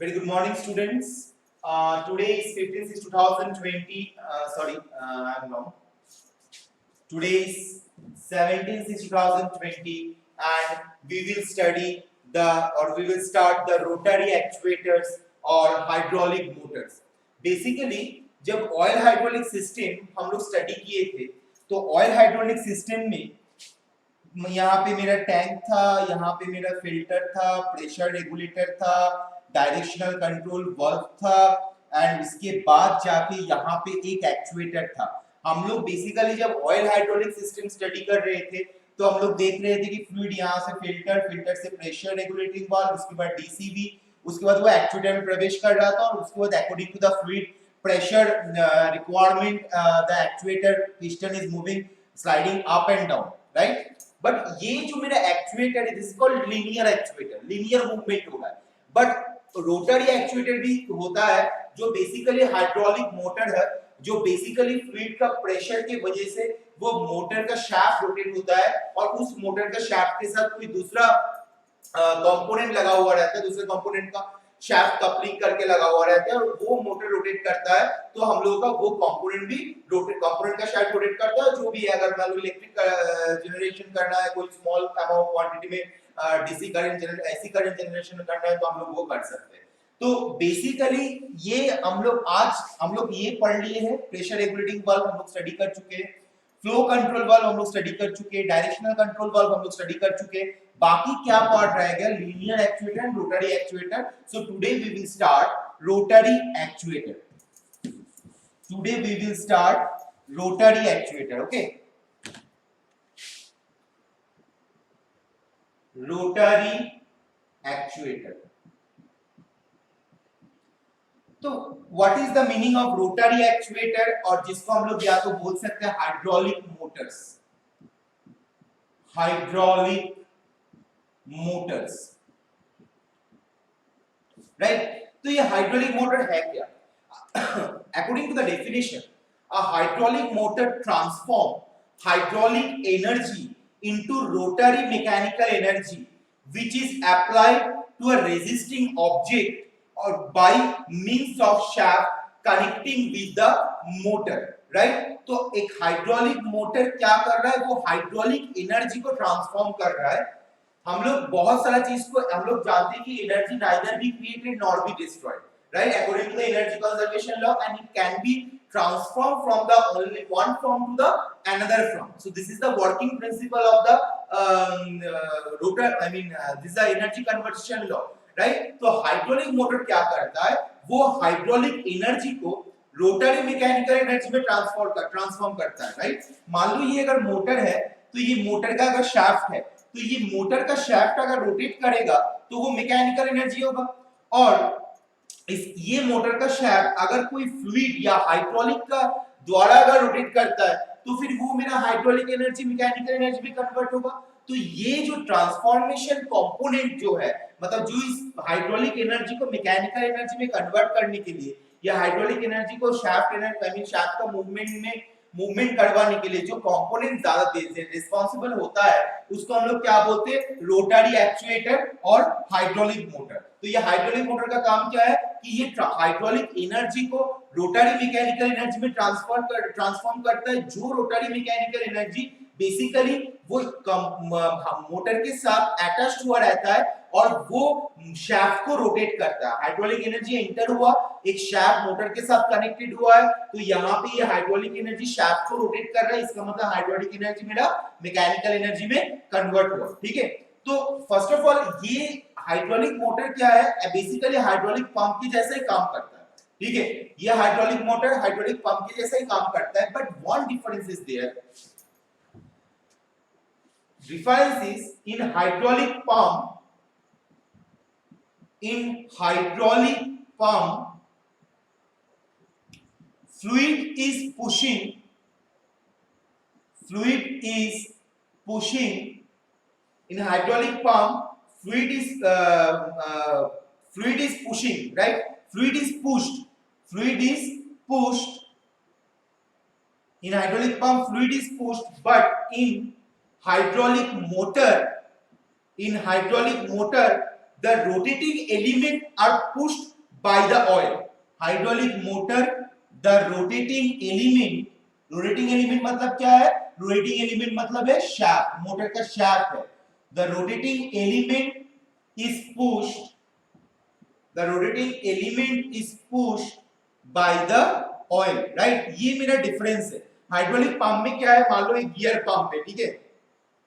Very good morning, students. Today is 15/6/2020. I'm wrong. Today is 17/6/2020, and we will study we will start the rotary actuators or hydraulic motors. Basically, जब oil hydraulic system हम लोग study किए थे, तो oil hydraulic system में यहाँ पे मेरा टैंक था, यहाँ पे मेरा फिल्टर था, प्रेशर रेगुलेटर था, डायरेक्शनल कंट्रोल वाल्व था, एंड उसके बाद जाके यहाँ पे एक एक्चुएटर था। हम लोग बेसिकली जब ऑयल हाइड्रोलिक सिस्टम स्टडी कर रहे थे, तो हम लोग देख रहे थे कि फ्लूइड यहाँ से फिल्टर से प्रेशर रेगुलेटिंग वाल्व, उसके बाद डीसीवी, उसके बाद वो एक्चुएटर में प्रवेश कर रहा था, और उसके बाद according to the fluid pressure requirement, the actuator piston is moving, sliding up and down, right? But ये जो मेरा actuator है, this is called linear actuator, linear movement होगा। But rotary actuator भी होता है, जो basically hydraulic motor है, जो basically fluid का pressure के वजह से वो मोटर का shaft rotate होता है, और उस मोटर का shaft के साथ कोई दूसरा कंपोनेंट लगा हुआ रहता है, दूसरे कंपोनेंट का शाफ्ट कपलिंग करके लगा हुआ रहता है, और वो मोटर रोटेट करता है, तो हम लोगों का वो कंपोनेंट भी रोटेट, कंपोनेंट का शाफ्ट रोटेट करता है। जो भी है, अगर मान लो इलेक्ट्रिक जनरेशन करना है, कोई स्मॉल अमाउंट क्वांटिटी में DC current generate, AC current generation करना है, तो हम लोग वो कर सकते हैं। तो बेसिकली ये हम लोग ये पढ़ लिए हैं, प्रेशर रेगुलेटिंग वाल्व हम लोग स्टडी कर चुके हैं, फ्लो कंट्रोल वाल्व हम लोग स्टडी कर चुके हैं, डायरेक्शनल कंट्रोल वाल्व हम लोग स्टडी कर चुके हैं। बाकी क्या पार्ट रह गया? Linear actuator and rotary actuator. So today we will start rotary actuator. Today we will start rotary actuator. Okay, rotary actuator. तो what is the meaning of rotary actuator, और जिसको हम लोग या तो बोल सकते हैं hydraulic motors, hydraulic motors, right? तो ये हाइड्रोलिक मोटर है क्या? According to the definition, a hydraulic motor transform hydraulic energy into rotary mechanical energy which is applied to a resisting object or by means of shaft connecting with the motor, right? तो एक hydraulic motor क्या कर रहा है? वो hydraulic energy को transform कर रहा है। हम लोग बहुत सारा चीज को हम लोग जानते हैं कि energy neither be created nor be destroyed, right? According to the energy conservation law, and it can be transformed from the only one form to the another form. So this is the working principle of the rotor, this is the energy conversion law, right? तो hydraulic motor क्या करता है? वो hydraulic energy को rotary mechanical energy में transform करता है, right? मान लो ये अगर मोटर है, तो ये मोटर का अगर शाफ्ट है, तो ये मोटर का शाफ्ट अगर रोटेट करेगा तो वो मैकेनिकल एनर्जी होगा, और ये मोटर का शाफ्ट अगर कोई फ्लूइड या हाइड्रोलिक का द्वारा अगर रोटेट करता है, तो फिर वो मेरा हाइड्रोलिक एनर्जी मैकेनिकल एनर्जी में कन्वर्ट होगा। तो ये जो ट्रांसफॉर्मेशन कंपोनेंट जो है, मतलब जो इस हाइड्रोलिक एनर्जी को मैकेनिकल एनर्जी में कन्वर्ट करने के लिए, या हाइड्रोलिक एनर्जी को शाफ्ट एनर्जी, शाफ्ट का मूवमेंट करवाने के लिए जो कंपोनेंट ज्यादा रिस्पांसिबल होता है, उसको हम लोग क्या बोलते हैं? रोटरी एक्चुएटर और हाइड्रोलिक मोटर। तो ये हाइड्रोलिक मोटर का काम क्या है कि ये हाइड्रोलिक एनर्जी को रोटरी मैकेनिकल एनर्जी में ट्रांसफॉर्म करता है। जो रोटरी मैकेनिकल एनर्जी बेसिकली वो मोटर के साथ अटैच्ड हुआ रहता है, और वो शाफ्ट को रोटेट करता है। हाइड्रोलिक एनर्जी एंटर हुआ, एक शाफ्ट मोटर के साथ कनेक्टेड हुआ है, तो यहाँ पे ये हाइड्रोलिक एनर्जी शाफ्ट को रोटेट कर रहा है, इसका मतलब हाइड्रोलिक एनर्जी मेरा मैकेनिकल एनर्जी में कन्वर्ट हुआ, ठीक है? तो फर्स्ट ऑफ ऑल ये हाइड्रोलिक मोटर क्या है? बेसिकली हाइड्रोलिक पंप की जैसा ही काम करता है, ठीक है? ये हाइड्रोलिक मोटर हाइड्रोलिक पंप के जैसा ही काम करता है, but one difference is there. Difference is in hydraulic pump, fluid is pushing in hydraulic pump, fluid is pushing, right? Fluid is pushed in hydraulic pump, fluid is pushed, but in hydraulic motor, the rotating element are pushed by the oil. Hydraulic motor, the rotating element मतलब क्या है? Rotating element मतलब है shaft, motor का shaft है. The rotating element is pushed, the rotating element is pushed by the oil, right? ये मेरा difference है. हाइड्रोलिक पंप में क्या है? मान लो एक गियर पंप है, ठीक है,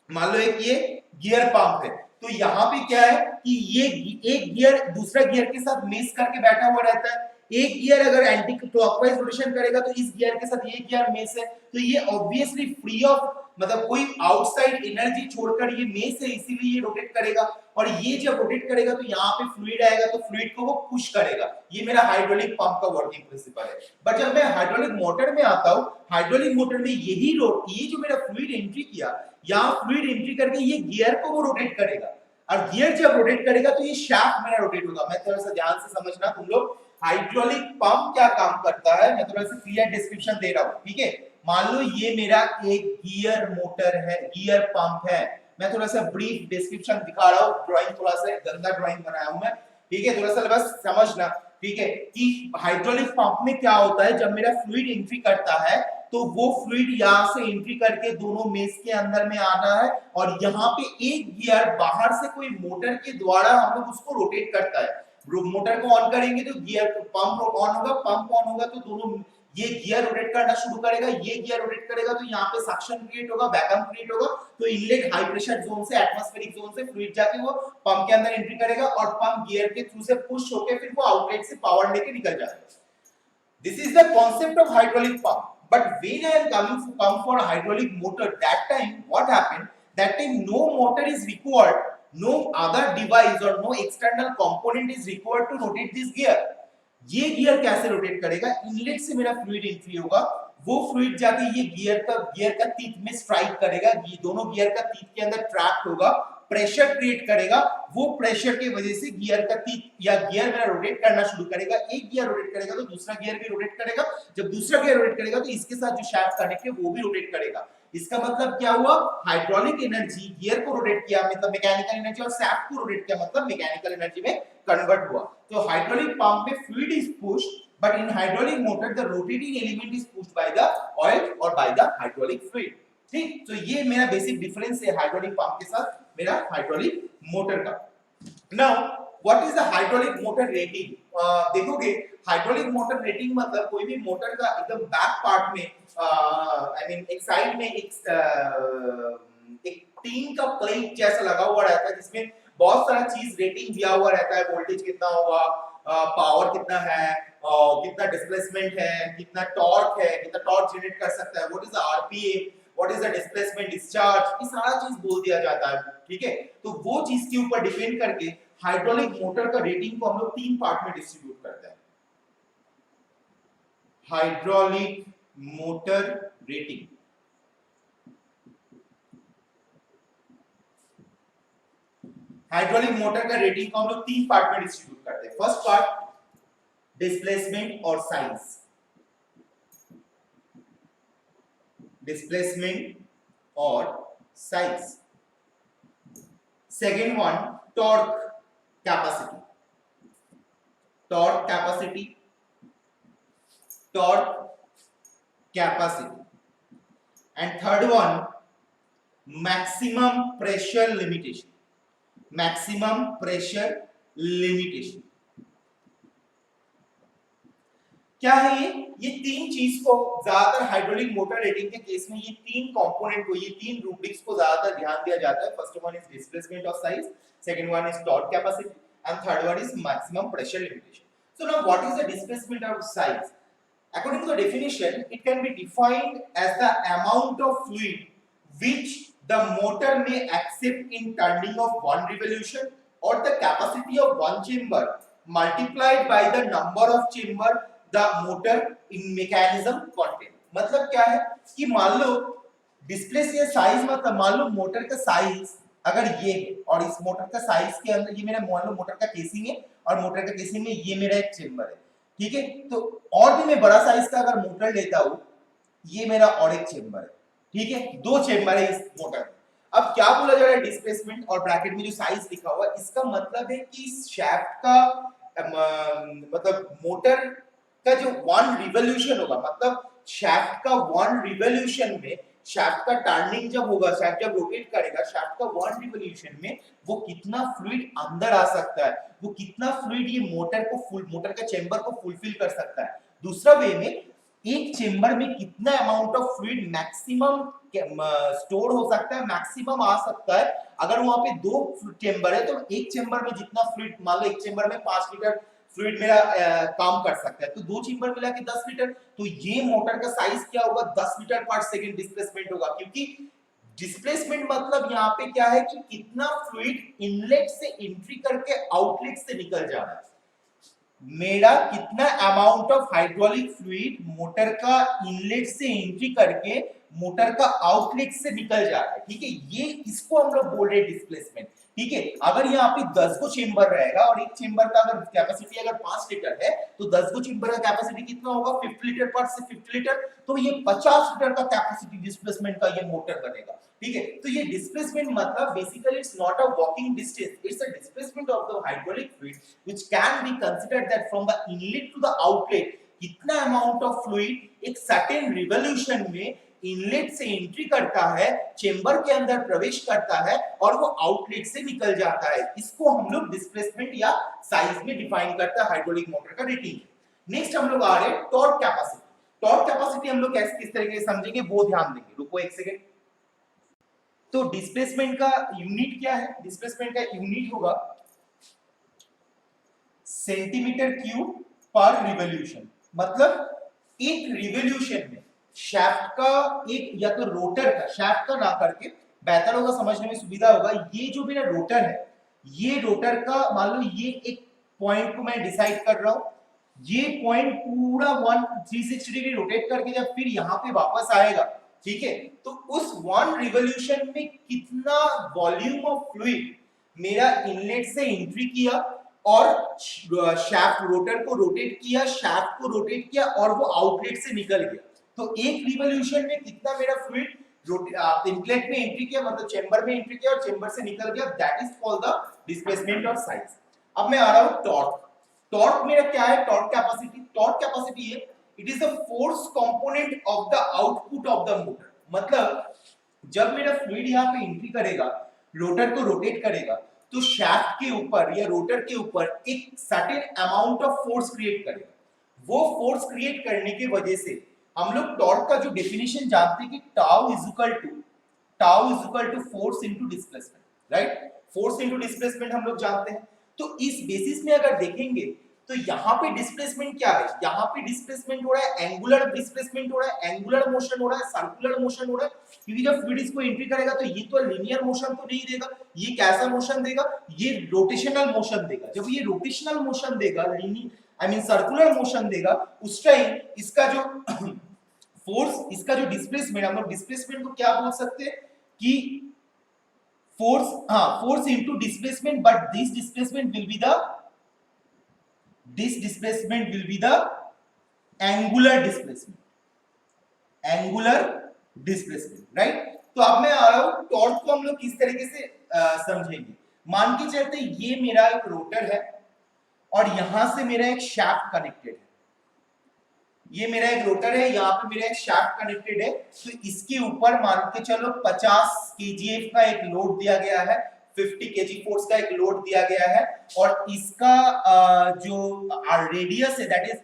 मान लो एक ये गियर पंप है, तो यहाँ पे क्या है कि ये एक गियर दूसरा गियर के साथ मेश करके बैठा हुआ रहता है. एक गियर अगर एंटी क्लॉकवाइज रोटेशन करेगा तो इस गियर के साथ ये गियर मेश है, तो ये ऑब्वियसली फ्री ऑफ मतलब कोई आउटसाइड एनर्जी छोड़कर ये मेश है, इसीलिए ये रोटेट करेगा. और ये जब रोटेट करेगा तो यहाँ पे फ्लूइड आएगा, तो फ्लूइड को वो पुश करेगा. ये मेरा हाइड्रोलिक पंप का वर्किंग प्रिंसिपल है. बट जब मैं हाइड्रोलिक मोटर में आता हूँ, हाइड्रोलिक मोटर में ये जो मेरा फ्लूइड एंट्री किया, यहाँ फ्लूइड एंट्री करके ये गियर को वो रोटेट करेगा, और गियर जब रोटेट करेगा तो ये शाफ्ट मेरा रोटेट होगा. मैं थोड़ा सा ध्यान से समझना तुम लोग. हाइड्रोलिक पंप क्या काम करता है, मैं थोड़ा सा क्लियर डिस्क्रिप्शन दे रहा हूँ, ठीक है. मान लो ये मेरा एक गियर मोटर है, गियर पंप है. मैं थोड़ा सा ब्रीफ डिस्क्रिप्शन दिखा रहा हूँ, ड्राइंग थोड़ा सा गंदा ड्राइंग बनाया हूँ मैं, ठीक है, थोड़ा सा बस समझना, ठीक है, कि हाइड्रोलिक पंप में क्या होता है. जब मेरा फ्लूइड एंट्री करता है तो वो फ्लूइड यहाँ से एंट्री करके दोनों मेश के अंदर में आना है, और यहाँ पे एक गियर बाहर से कोई मोटर के द्वारा हम लोग उसको रोटेट करता है. मोटर को ऑन करेंगे तो गियर पंप ऑन होगा, पंप ऑन होगा तो दोनों ये गियर रोटेट करना शुरू करेगा, ये गियर रोटेट करेगा तो यहाँ पे सक्शन क्रिएट होगा, वैक्यूम क्रिएट होगा, तो इनलेट हाई प्रेशर जोन से एटमॉस्फेरिक जोन से फ्लूइड जाके वो पंप के अंदर एंट्री करेगा, और पंप गियर के थ्रू से पुश होके फिर वो आउटलेट से पावर लेके निकल जाएगा. This is the concept of hydraulic pump. But when I am coming to come for a hydraulic motor, that time what happened? That time no motor is required, no other device or no external component is required to rotate this gear. ये gear कैसे rotate करेगा? Inlet से मेरा fluid entry होगा, वो fluid जाके ये gear का टीथ में स्ट्राइक करेगा, ये दोनों गियर का टीथ के अंदर ट्रैप होगा, प्रेशर क्रिएट करेगा, वो प्रेशर की वजह से गियर का टीथ या गियर मेरा रोटेट करना शुरू करेगा. एक गियर रोटेट करेगा तो दूसरा गियर भी रोटेट करेगा, जब दूसरा गियर रोटेट करेगा तो इसके साथ जो शाफ्ट कनेक्ट है वो भी रोटेट करेगा. इसका मतलब क्या हुआ? हाइड्रोलिक एनर्जी गियर को रोटेट किया मतलब मैकेनिकल एनर्जी, और शाफ्ट को रोटेट किया मतलब मैकेनिकल एनर्जी में कन्वर्ट हुआ. तो हाइड्रोलिक पंप में fluid is pushed, but in hydraulic motor the rotating element is pushed by the oil or by the hydraulic fluid. ठीक, तो ये मेरा बेसिक डिफरेंस है हाइड्रोलिक पंप के साथ मेरा हाइड्रोलिक मोटर का. Now what is the hydraulic motor rating? देखोगे हाइड्रोलिक मोटर रेटिंग मतलब कोई भी मोटर का एकदम बैक पार्ट में आई मीन एक साइड में एक टीन का प्लेट जैसा लगा हुआ रहता है, जिसमें बहुत सारा चीज रेटिंग दिया हुआ रहता है. वोल्टेज कितना होगा, पावर कितना है, कितना डिस्प्लेसमेंट है, कितना टॉर्क है, कितना टॉर्क जनरेट कर सकता है, what is the RPM, what is the displacement discharge, ये सारा चीज बोल दिया जाता है. ठीक है, तो वो चीज के ऊपर डिपेंड करके हाइड्रोलिक मोटर का रेटिंग को हम लोग 3 पार्ट में डिस्ट्रीब्यूट करते हैं. Hydraulic motor rating, hydraulic motor का रेटिंग को हम लोग 3 पार्ट में डिस्ट्रीब्यूट करते हैं. फर्स्ट पार्ट डिस्प्लेसमेंट और साइज, डिस्प्लेसमेंट और size. Second one torque capacity, torque capacity, torque capacity. And third one maximum pressure limitation, maximum pressure limitation. क्या है ये 3 चीज को ज्यादातर हाइड्रोलिक मोटर रेटिंग के केस में ये 3 कंपोनेंट को, ये 3 रूब्रिक्स को ज्यादातर ध्यान दिया जाता है. फर्स्ट वन इज डिस्प्लेसमेंट और size, second one is torque capacity, and third one is maximum pressure limitation. So now what is the displacement और size? According to the definition, it can be defined as the amount of fluid which the motor may accept in turning of one revolution, or the capacity of one chamber multiplied by the number of chamber the motor in mechanism contain. मतलब क्या है कि मान लो displace या size मतलब मान लो motor का size अगर ये है, और इस मोटर का साइज के अंदर ये मेरा मान लो मोटर का केसिंग है, और मोटर का केसिंग में ये मेरा एक चेंबर है. ठीक है, तो और भी मैं बड़ा साइज का अगर मोटर लेता हूं, ये मेरा और एक चेंबर है. ठीक है, 2 चेंबर है इस मोटर में. अब क्या बोला जा रहा है डिस्प्लेसमेंट और ब्रैकेट में जो साइज लिखा हुआ है, इसका मतलब है कि शाफ्ट का मतलब मोटर का जो वन रिवोल्यूशन होगा, मतलब शाफ्ट का वन रिवोल्यूशन में, शाफ्ट का टर्निंग जब होगा, शाफ्ट जब रोटेट करेगा, शाफ्ट का वन रिवोल्यूशन में वो कितना फ्लूइड अंदर आ सकता है, वो कितना फ्लूइड ये मोटर का चेंबर को फुलफिल कर सकता है। दूसरा वे में एक चेंबर में कितना amount of fluid maximum store हो सकता है, मैक्सिमम आ सकता है। अगर वहां पे दो चेंबर है तो एक चेंबर में जितना फ्लूइड, मान लो एक चेंबर में 5 लीटर फ्लूइड मेरा काम कर सकता है, तो दो चेंबर मिला के 10 लीटर, तो ये मोटर का साइज क्या होगा, 10 लीटर पर सेकंड डिस्प्लेसमेंट होगा। क्योंकि डिस्प्लेसमेंट मतलब यहाँ पे क्या है कि कितना फ्लूइड इनलेट से एंट्री करके आउटलेट से निकल जा रहा है, मेरा कितना amount of hydraulic fluid motor का इनलेट से एंट्री करके मोटर का आउटलेट से निकल जा रहा है। ठीक है, ये इसको हम लोग बोल रहे हैं डिस्प्लेसमेंट। ठीक है, अगर यहाँ पे 10 को चेंबर रहेगा और एक चेंबर का अगर कैपेसिटी अगर 5 लीटर है तो 10 को चेंबर का कैपेसिटी कितना होगा, 50 लीटर पर से 50 लीटर, तो ये 50 लीटर का कैपेसिटी डिस्प्लेसमेंट का ये मोटर बनेगा। ठीक है, तो ये डिस्प्लेसमेंट मतलब basically it's not a walking distance, it's a displacement of the hydraulic fluid which can be considered that from the inlet to the outlet कितना अमाउंट ऑफ फ्लूइड एक सर्टेन रिवोल्यूशन में inlet से entry करता है, chamber के अंदर प्रवेश करता है और वो आउटलेट से निकल जाता है। इसको हम लोग डिस्प्लेसमेंट या साइज में डिफाइन करता है हाइड्रोलिक मोटर का रेटिंग। नेक्स्ट हम लोग आ रहे हैं टॉर्क कैपेसिटी। टॉर्क कैपेसिटी हम लोग कैसे किस तरीके से समझेंगे वो ध्यान देंगे, रुको एक सेकंड। तो डिस्प्लेसमेंट का यूनिट क्या है, डिस्प्लेसमेंट का यूनिट होगा सेंटीमीटर क्यूब पर रिवोल्यूशन। मतलब एक रिवोल्यूशन में शाफ्ट का एक, या तो रोटर का, शाफ्ट का ना करके बेहतर होगा, समझने में सुविधा होगा, ये जो मेरा रोटर है, ये रोटर का मान लो ये एक पॉइंट को मैं डिसाइड कर रहा हूं, ये पॉइंट पूरा 360 डिग्री रोटेट करके जब फिर यहां पे वापस आएगा, ठीक है, तो उस वन रिवोल्यूशन में कितना वॉल्यूम ऑफ फ्लूइड मेरा इनलेट से एंट्री किया और शाफ्ट रोटर को रोटेट किया, शाफ्ट को रोटेट किया और वो आउटलेट से निकल गया, तो एक रिवोल्यूशन में कितना मेरा फ्लूइड इनलेट में एंट्री किया, मतलब चेंबर में एंट्री किया और चेंबर से निकल गया, that is called the displacement और साइज। अब मैं आ रहा हूं टॉर्क। टॉर्क मेरा क्या है, टॉर्क कैपेसिटी, टॉर्क कैपेसिटी है it is the force component of the output of the motor. मतलब जब मेरा फ्लूइड यहां पे एंट्री करेगा, रोटर को रोटेट करेगा, तो शाफ्ट के ऊपर या रोटर के ऊपर एक certain amount of force create करेगा। वो फोर्स क्रिएट करने की वजह से हम लोग टॉर्क का जो डेफिनेशन जानते हैं कि tau is equal to force into displacement, right, force into displacement हम लोग जानते हैं। तो इस बेसिस में अगर देखेंगे तो यहाँ पे डिस्प्लेसमेंट क्या है, यहाँ पे डिस्प्लेसमेंट हो रहा है एंगुलर डिस्प्लेसमेंट हो रहा है, एंगुलर मोशन हो रहा है, सर्कुलर मोशन हो रहा है, क्योंकि जब फ्लूइड इसको एंट्री करेगा तो ये तो लिनियर मोशन तो नहीं देगा, ये कैसा मोशन देगा, ये रोटेशनल मोशन देगा। जब ये रोटेशनल मोशन देगा, आई मीन सर्कुलर मोशन देगा, उस टाइम इसका जो फोर्स, इसका जो डिस्प्लेसमेंट, हम लोग डिस्प्लेसमेंट को क्या बोल सकते हैं कि फोर्स, हाँ, force into displacement, but this displacement will be the angular displacement, right. तो अब मैं आ रहा हूं टॉर्क को हम लोग किस तरीके से समझेंगे। मान के चलते ये मेरा एक रोटर है और यहां से मेरा एक शाफ्ट कनेक्टेड है, ये मेरा एक रोटर है, यहाँ पे मेरा एक शाफ्ट कनेक्टेड है, तो इसके ऊपर मान के चलो 50 kgf का एक लोड दिया गया है, 50 kg फोर्स का एक लोड दिया गया है, और इसका जो रेडियस है दैट इज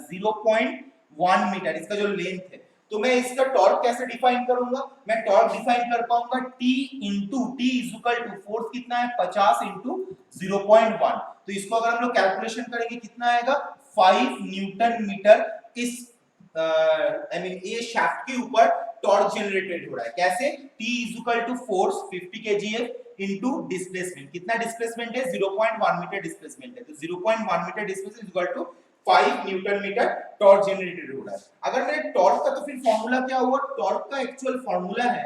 0.1 मीटर, इसका जो लेंथ है। तो मैं इसका टॉर्क कैसे डिफाइन करूंगा, मैं टॉर्क डिफाइन कर पाऊंगा T into T is equal to force कितना है 50 इंटू 0.1, तो इसको अगर हम लोग कैलकुलेशन करेंगे कितना आएगा 5 न्यूटन मीटर। इस आई मीन ये शाफ्ट के ऊपर टॉर्क जनरेटेड हो रहा है, कैसे, T is equal to force 50 kgf into displacement, कितना डिस्प्लेसमेंट है 0.1 मीटर डिस्प्लेसमेंट है, तो 0.1 metre displacement is equal to 5 newton metre torque generated हो रहा है। अगर मेरे टॉर्क का तो फिर फार्मूला क्या हुआ, टॉर्क का एक्चुअल फार्मूला है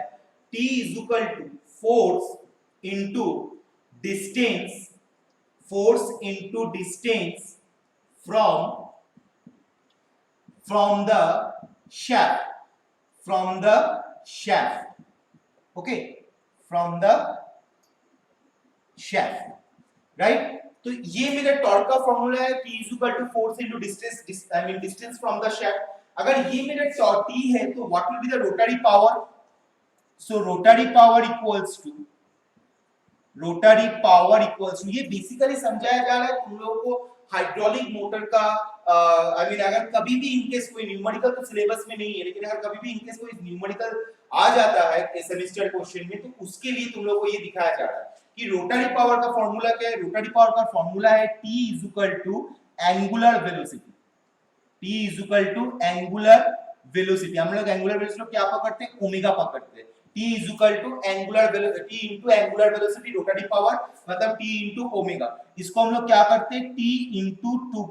T is equal to force into distance, force into distance from the shaft, okay, from the shaft, right. तो ये मेरा टॉर्क का फॉर्मूला है, T is equal to force into distance, I mean distance from the shaft। अगर ये मेरा T है तो what will be the rotary power? So rotary power equals to ये बेसिकली समझाया जा रहा है तुम लोगों को हाइड्रोलिक मोटर का। आई मीन अगर कभी भी इनकेस कोई न्यूमेरिकल तो सिलेबस में नहीं है, लेकिन अगर कभी भी इनकेस कोई न्यूमेरिकल आ जाता है सेमेस्टर क्वेश्चन में, तो उसके लिए तुम लोगों को ये दिखाया जा रहा है कि रोटरी पावर का फॉर्मूला क्या है। रोटरी पावर का फॉर्मूला है T is equal to angular velocity. T is equal to angular velocity, हम लोग एंगुलर वेलोसिटी क्या पकड़ते हैं? ओमेगा पकड़ते हैं। T is equal to angular velocity into angular velocity rotary power मतलब T इनटू ओमेगा। इसको हम लोग क्या करते हैं? T into 2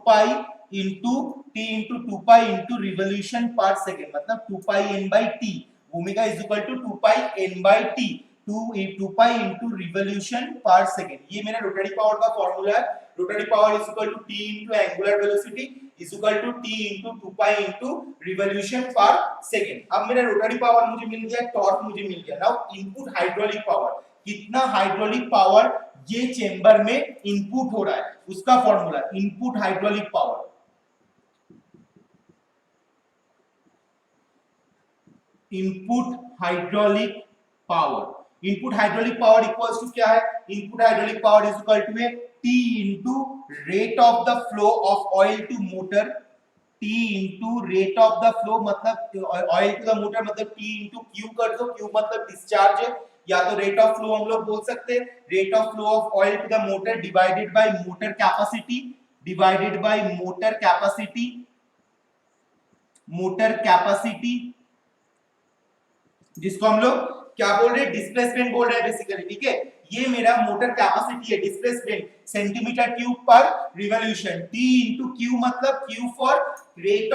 pi into revolution per second मतलब 2 pi n by t। Omega is equal to 2 pi n by t, 2 pi into revolution per second. ये मेरा रोटरी पावर का फार्मूला है। रोटरी पावर is equal to T into angular velocity is equal to T into 2 pi into revolution per second. अब मेरा rotary power मुझे मिल गया, टॉर्क मुझे मिल गया। नाउ इनपुट हाइड्रोलिक पावर, कितना हाइड्रोलिक पावर ये चेंबर में इनपुट हो रहा है उसका formula input hydraulic power. Input hydraulic power equals to क्या है? Input hydraulic power is equal to T into rate of the flow of oil to motor. T into rate of the flow मतलब oil to the motor मतलब T into Q कर दो। Q मतलब discharge है, या तो rate of flow हम लोग बोल सकते हैं। Rate of flow of oil to the motor divided by motor capacity, जिसको हम लोग क्या बोल रहे हैं? डिस्प्लेसमेंट बोल रहे हैं बेसिकली, ठीक है। ये मेरा मोटर कैपेसिटी है, डिस्प्लेसमेंट सेंटीमीटर क्यूब पर रिवोल्यूशन। T इनटू Q मतलब Q for rate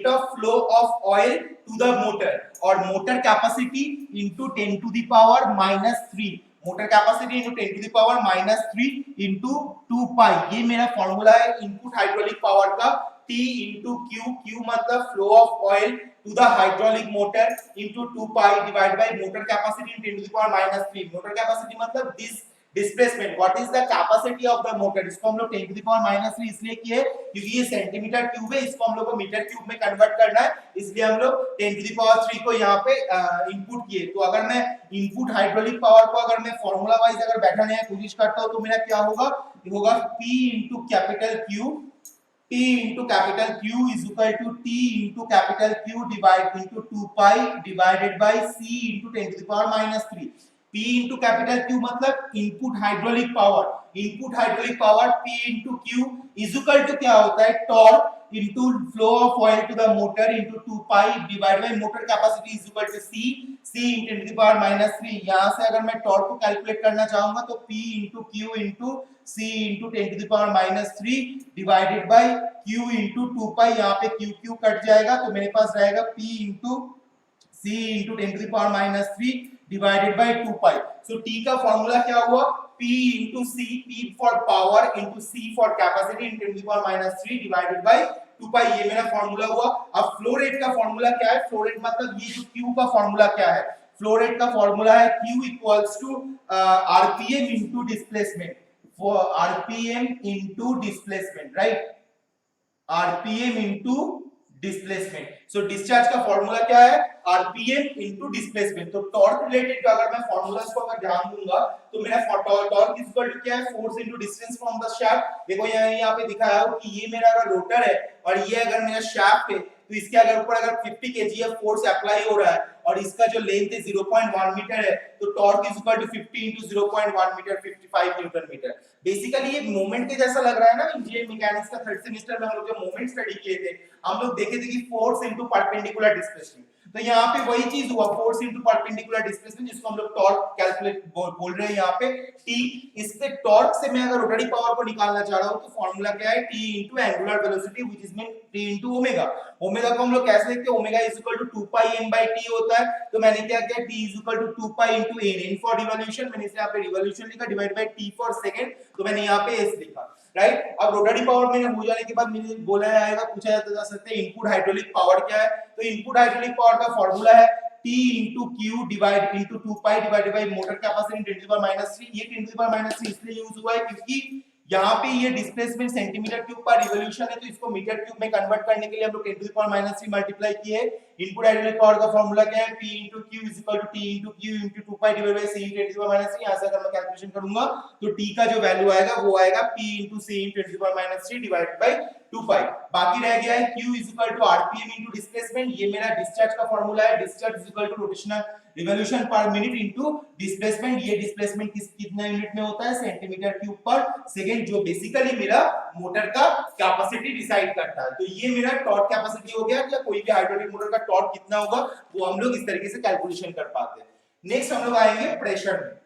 of flow of oil to the motor, और motor capacity into 10 to the power -3, motor capacity into 10 to the power -3 into 2 pi. ये मेरा formula है input hydraulic power का। T into Q मतलब flow of oil to the hydraulic motor into 2 pi divided by motor capacity into 10 to the power -3। motor capacity मतलब this displacement, what is the capacity of the motor, इसको हम लोग 10 to the power -3 इसलिए किए क्योंकि ये centimetre cube है, इसको हम लोग को मीटर क्यूब में कन्वर्ट करना है, इसलिए हम लोग 10 to the power 3 को यहाँ पे इनपुट किए। तो अगर मैं इनपुट हाइड्रोलिक पावर को अगर मैं फॉर्मूला वाइज अगर बैठाने की कोशिश करता हूँ तो मेरा क्या होगा? ये होगा P into capital Q, T into capital Q is equal to T into capital Q divided into 2 pi divided by C into 10 to the power -3। P into capital Q मतलब input hydraulic power P into Q is equal to क्या होता है? Torque into flow of oil to the motor into 2 pi divided by motor capacity is equal to C into 10 to the power -3। यहाँ से अगर मैं torque को calculate करना चाहूंगा तो P into Q into C into 10 to the power -3 divided by Q into 2 pi, यहाँ पे Q कट जाएगा तो मेरे पास रहेगा P into C into 10 to the power -3 divided by 2 pi। So T का फॉर्मूला क्या हुआ? P into C, P for power into C for capacity into 10 to the power -3 divided by 2 pi, ये मेरा formula हुआ। अब flow rate का formula क्या है? फ्लो रेट मतलब ये जो Q का फॉर्मूला क्या है? फ्लो रेट का फॉर्मूला है Q equals to RPM into displacement, for RPM into displacement, right? RPM into displacement. So discharge का फॉर्मूला क्या है? RPM into displacement. तो टॉर्क रिलेटेड अगर मैं फॉर्मूलास को अगर ध्यान दूंगा तो मेरा टॉर्क इज इक्वल टू क्या है? Force into distance from the shaft. देखो यहाँ पे दिखाया हो कि ये मेरा अगर रोटर है और ये अगर मेरा शाफ्ट है, तो इसके अगर ऊपर अगर 50 kg फोर्स अप्लाई हो रहा है और इसका जो लेंथ है 0.1 मीटर है, तो torque is equal to 50 into 0.1 metre, 55 newton metre. Basically ये मोमेंट के जैसा लग रहा है ना। इंजीनियरिंग मैकेनिक्स का थर्ड सेमेस्टर में हम लोग जो मोमेंट स्टडी किए थे, हम लोग देखे थे कि फोर्स इनटू परपेंडिकुलर डिस्प्लेसमेंट। तो यहाँ पे वही चीज हुआ, फोर्स इनटू परपेंडिकुलर डिस्प्लेसमेंट, जिसको हम लोग टॉर्क कैलकुलेट बोल रहे हैं यहाँ पे T। इस पे टॉर्क से मैं अगर रोटरी पावर को निकालना चाह रहा हूँ तो फॉर्मूला क्या है? T into angular velocity which is mean T into omega. Omega को हम लोग कैसे लिखते हैं? Omega is equal to 2 pi n by t होता है। तो मैंने क्या किया? T is equal to 2 pi into n for revolution, मैंने इसे यहाँ पे रिवोल्यूशन लिखा, divide by t for second, तो मैंने यहाँ पे s लिखा, राइट। अब रोटरी पावर मैंने हो जाने के बाद मुझे बोला जाएगा, पूछा जा सकता है इनपुट हाइड्रोलिक पावर क्या है? तो इनपुट हाइड्रोलिक पावर का फॉर्मूला है T into Q divide into 2 pi divided by motor capacity 10 to the power minus 3। ये 10 to the power minus 3 इसलिए यूज हुआ है क्योंकि यहाँ पे ये डिस्प्लेसमेंट सेंटीमीटर क्यूब पर रिवोल्यूशन है, तो इसको मीटर क्यूब में कन्वर्ट करने के लिए हम लोग 10 to the power minus 3 multiply किए। इनपुट हाइड्रोलिक पावर का फार्मूला क्या है? P into Q is equal to T into Q into 2 pi divided by C into 10 to the power minus 3। यहाँ से अगर मैं कैलकुलेशन करूंगा तो T का जो वैल्यू आएगा वो आएगा P into C into 10 to the power minus 3 divided by 2 pi। बाकी रह गया है Q is equal to RPM into displacement। ये मेरा डिस्चार्ज का फार्मूला है। Discharge is equal to rotational revolution per minute into displacement. ये डिस्प्लेसमेंट कितना यूनिट में होता है? सेंटीमीटर क्यूब पर सेकंड, जो बेसिकली मेरा मोटर का कैपेसिटी डिसाइड करता है। तो ये मेरा टॉर्क कैपेसिटी हो गया। या कोई भी हाइड्रोलिक मोटर का टॉर्क कितना होगा वो हम लोग इस तरीके से कैलकुलेशन कर पाते हैं। नेक्स्ट हम लोग आएंगे प्रेशर में,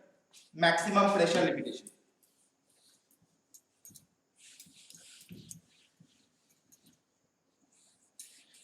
maximum pressure limitation.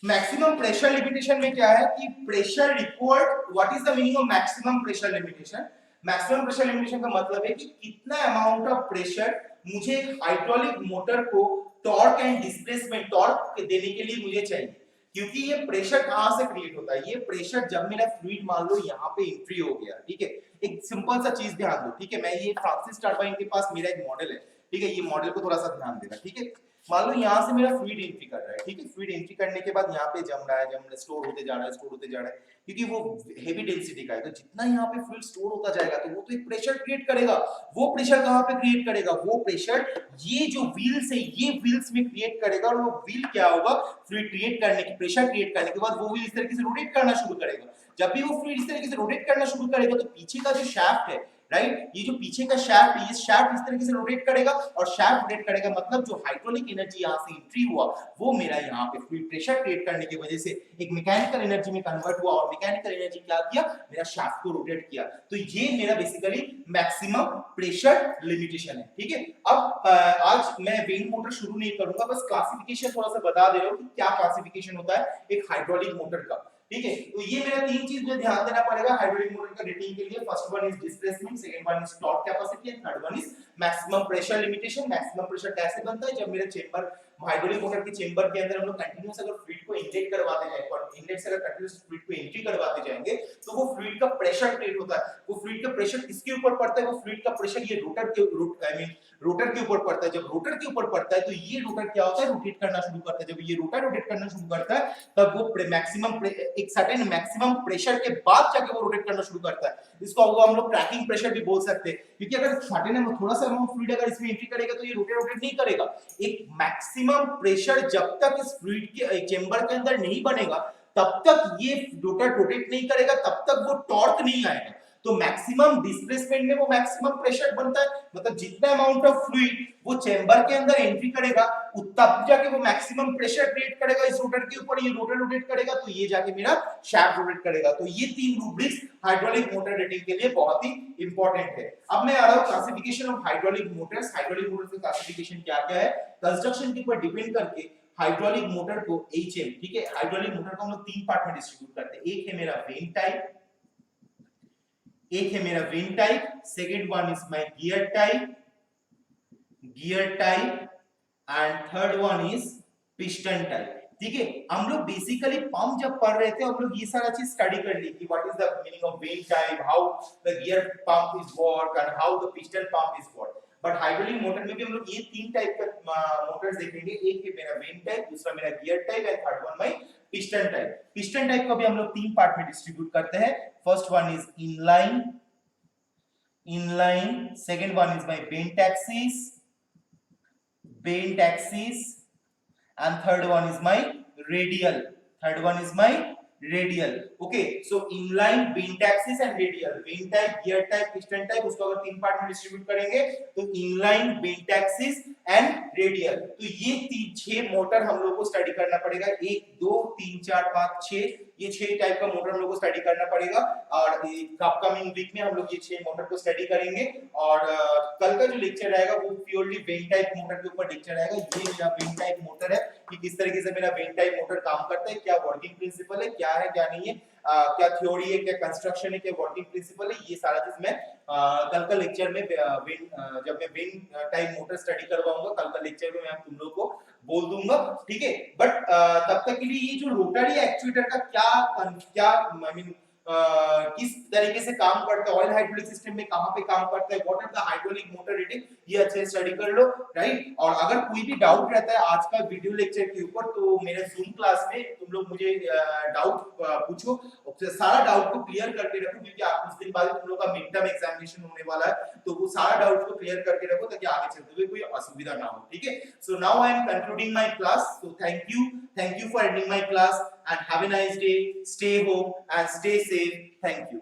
Maximum pressure limitation में क्या है कि pressure required, what is the meaning of maximum pressure limitation? Maximum pressure limitation का मतलब है कि कितना अमाउंट ऑफ प्रेशर मुझे एक हाइड्रोलिक मोटर को टॉर्क एंड डिस्प्लेसमेंट टॉर्क देने के लिए मुझे चाहिए। क्योंकि ये प्रेशर कहां से क्रिएट होता है? ये प्रेशर जब मेरा फ्लूइड मान लो यहाँ पे एंट्री हो गया, ठीक है। एक सिंपल सा चीज ध्यान दो, ठीक है। मैं ये फ्रांसिस टर्बाइन के पास मेरा एक मॉडल है, ठीक है। ये मॉडल को थोड़ा सा ध्यान देना, ठीक है। मान लो यहाँ से मेरा फ्लूइड एंट्री कर रहा है, ठीक है। फ्लूइड एंट्री करने के बाद यहाँ पे जम रहा है, स्टोर होते जा रहा है, स्टोर होते जा रहा है, क्योंकि वो हेवी डेंसिटी का है। तो जितना यहाँ पे फ्लूइड स्टोर होता जाएगा तो वो तो एक प्रेशर क्रिएट करेगा। वो प्रेशर कहाँ पे क्रिएट करेगा? वो प्रेशर ये जो व्हील्स है, ये व्हील्स में क्रिएट करेगा। और वो व्हील क्या होगा? फ्लूइड क्रिएट करने की, प्रेशर क्रिएट करने के बाद वो व्हील इस तरीके से रोटेट करना शुरू करेगा। जब भी वो फ्लूइड इस तरीके से रोटेट करना शुरू करेगा तो पीछे का जो शाफ्ट है, राइट, ये जो पीछे का शाफ्ट है, ये शाफ्ट इस तरीके से रोटेट करेगा। और शाफ्ट रोटेट करेगा मतलब जो हाइड्रोलिक एनर्जी यहाँ से एंट्री हुआ वो मेरा यहाँ पे फ्लूइड प्रेशर क्रिएट करने की वजह से एक मैकेनिकल एनर्जी में कन्वर्ट हुआ। और मैकेनिकल एनर्जी क्या किया? मेरा शाफ्ट को रोटेट किया। तो ये मेरा बेसिकली मैक्सिमम प्रेशर लिमिटेशन है, ठीक है। अब आज मैं वेन मोटर शुरू नहीं करूंगा, बस क्लासिफिकेशन थोड़ा सा बता दे रहा हूँ कि क्या क्लासिफिकेशन होता है एक हाइड्रोलिक मोटर का, ठीक है। तो ये मेरा तीन चीज में ध्यान देना पड़ेगा हाइड्रोलिक मोटर का रेटिंग के लिए। First one is displacement, second one is torque capacity and third one is maximum pressure limitation. Maximum pressure कैसे बनता है? जब मेरे चेंबर, हाइड्रोलिक मोटर के चेंबर के अंदर हम लोग कंटीन्यूअस अगर फ्लूइड को इंजेक्ट करवाते जाएंगे और इनलेट से अगर कंटीन्यूअस फ्लूइड को एंट्री करवाते जाएंगे तो वो फ्लूइड का प्रेशर क्रिएट होता है। वो फ्लूइड का प्रेशर किसके ऊपर पड़ता है? वो फ्लूइड का प्रेशर ये रोटर के ऊपर पड़ता है। जब रोटर के ऊपर पड़ता है तो ये रोटर क्या होता है? रोटेट करना शुरू करता है। जब ये रोटर रोटेट करना शुरू करता है तब वो मैक्सिमम एक सर्टेन मैक्सिमम प्रेशर के बाद जाके वो रोटेट करना शुरू करता है। इसको हम लोग क्रैकिंग प्रेशर भी बोल सकते हैं, क्योंकि अगर सर्टेन थोड़ा सा अमाउंट फ्लूइड अगर इसमें एंट्री करेगा तो ये रोटेट नहीं करेगा। एक मैक्सिमम प्रेशर जब तक इस फ्लूइड के चेंबर के अंदर नहीं बनेगा तब तक ये रोटर रोटेट नहीं करेगा, तब तक वो टॉर्क नहीं आएगा। तो मैक्सिमम डिस्प्लेसमेंट में वो मैक्सिमम प्रेशर बनता है, मतलब जितना अमाउंट ऑफ फ्लूइड वो चेंबर के अंदर एंट्री करेगा तब जाके वो मैक्सिमम प्रेशर क्रिएट करेगा इस रोटर के ऊपर। ये रोटर रोटेट करेगा तो ये जाके मेरा शाफ्ट रोटेट करेगा। तो ये तीन रूब्रिक्स हाइड्रोलिक मोटर रेटिंग के लिए बहुत ही इंपॉर्टेंट है। अब मैं आ रहा हूं classification of hydraulic motors. Hydraulic Motors का क्लासिफिकेशन क्या-क्या है? कंस्ट्रक्शन के ऊपर डिपेंड करके हाइड्रोलिक मोटर को HM, ठीक है। हाइड्रोलिक मोटर को हम लोग तीन पार्ट में डिस्ट्रीब्यूट करते हैं। एक है मेरा वेन टाइप, एक है मेरा when type, second one is my gear type and third one is piston type, ठीक है। हम लोग बेसिकली पंप जब पढ़ रहे थे हम लोग ये सारा चीज स्टडी कर ली कि what is the meaning of when type, how the gear pump is work and how the piston pump is work. But hydraulic motor में भी हम लोग ये तीन टाइप का मोटर्स देखेंगे। एक है मेरा वेन टाइप, दूसरा मेरा gear type and third one my piston type. Piston type को भी हम लोग तीन पार्ट में डिस्ट्रीब्यूट करते हैं। First one is inline, second one is my bent axis and third one is my radial. Okay, so inline, bent axis and radial, when type, gear type, piston type, उसको अगर तीन part में distribute करेंगे तो inline, bent axis and radial। तो ये तीन छह मोटर हम लोग को स्टडी करना पड़ेगा। 1 2 3 4 5 6, ये छह टाइप का मोटर हम लोग को स्टडी करना पड़ेगा। और अपकमिंग वीक में हम लोग ये छह मोटर को स्टडी करेंगे। और कल का जो लेक्चर रहेगा वो प्योरली वेन टाइप मोटर के ऊपर लेक्चर रहेगा। ये मेरा वेन टाइप मोटर है कि किस तरीके से मेरा वेन टाइप मोटर काम करता है, क्या वर्किंग प्रिंसिपल है, क्या है क्या नहीं है, क्या थ्योरी है, क्या कंस्ट्रक्शन है, क्या वर्किंग प्रिंसिपल है, ये सारा चीज मैं कल का लेक्चर में जब मैं वेन टाइप मोटर स्टडी करवाऊंगा कल का लेक्चर में मैं तुम लोगों को बोल दूंगा, ठीक है। बट तब तक के लिए ये जो रोटरी एक्चुएटर का क्या आई मीन किस तरीके से काम करता है, ऑयल हाइड्रोलिक सिस्टम में कहां पे काम करता है, what are the hydraulic motor rating, ये अच्छे से स्टडी कर लो, राइट। और अगर कोई भी डाउट रहता है आज का वीडियो लेक्चर के ऊपर तो मेरे जूम क्लास में तुम लोग मुझे डाउट पूछो, सारा डाउट को क्लियर करके रखो, क्योंकि आप कुछ दिन बाद तुम लोग का मिड टर्म एग्जामिनेशन होने वाला है, तो वो सारा डाउट को क्लियर करके रखो ताकि आगे चलते हुए कोई असुविधा ना हो, ठीक है। So now I am concluding my class, so thank you for ending my class, and have a nice day, stay home and stay safe, thank you।